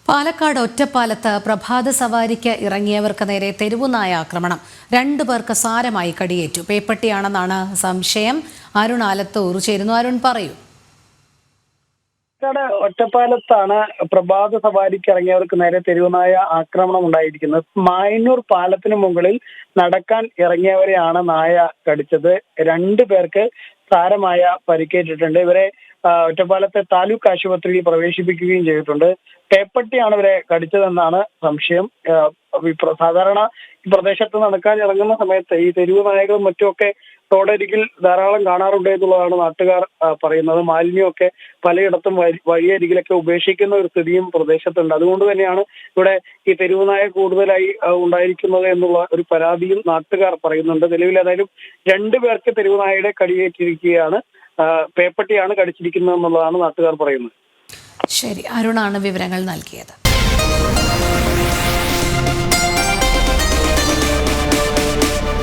പാലക്കാട് ഒറ്റപ്പാലത്ത് പ്രഭാത സവാരിക്ക് ഇറങ്ങിയവർക്ക് നേരെ തെരുവുനായ ആക്രമണം. 2 പേർക്ക് സാരമായി കടിയേറ്റു. പേപ്പട്ടിയാണെന്നാണ് സംശയം. അരുൺ ആലത്തൂർ ചേരുന്നു. അരുൺ, പറയൂ. ഒറ്റപ്പാലത്താണ് പ്രഭാത സവാരിക്ക് ഇറങ്ങിയവർക്ക് നേരെ തെരുവുനായ ആക്രമണം ഉണ്ടായിരിക്കുന്നത്. മായന്നൂർ പാലത്തിന് മുകളിൽ നടക്കാൻ ഇറങ്ങിയവരെയാണ് നായ കടിച്ചത്. 2 പേർക്ക് സാരമായ പരിക്കേറ്റിട്ടുണ്ട്. ഇവരെ ഒറ്റപ്പാലത്തെ താലൂക്ക് ആശുപത്രിയിൽ പ്രവേശിപ്പിക്കുകയും ചെയ്തിട്ടുണ്ട്. പേപ്പട്ടിയാണ് ഇവരെ കടിച്ചതെന്നാണ് സംശയം. സാധാരണ ഈ പ്രദേശത്ത് നടക്കാൻ ഇറങ്ങുന്ന സമയത്ത് ഈ തെരുവ് നായകളും മറ്റുമൊക്കെ റോഡരികിൽ ധാരാളം കാണാറുണ്ട് എന്നുള്ളതാണ് നാട്ടുകാർ പറയുന്നത്. മാലിന്യമൊക്കെ പലയിടത്തും വഴിയരികിലൊക്കെ ഉപേക്ഷിക്കുന്ന ഒരു സ്ഥിതിയും പ്രദേശത്തുണ്ട്. അതുകൊണ്ട് തന്നെയാണ് ഇവിടെ ഈ തെരുവുനായ കൂടുതലായി ഉണ്ടായിരിക്കുന്നത് എന്നുള്ള ഒരു പരാതിയും നാട്ടുകാർ പറയുന്നുണ്ട്. നിലവിൽ ഏതായാലും 2 പേർക്ക് തെരുവുനായയുടെ കടിയേറ്റിരിക്കുകയാണ്. പേപ്പട്ടിയാണ് കടിച്ചിരിക്കുന്നത് എന്നുള്ളതാണ് നാട്ടുകാർ പറയുന്നത്. ശരി, അരുണാണ് വിവരങ്ങൾ നൽകിയത്.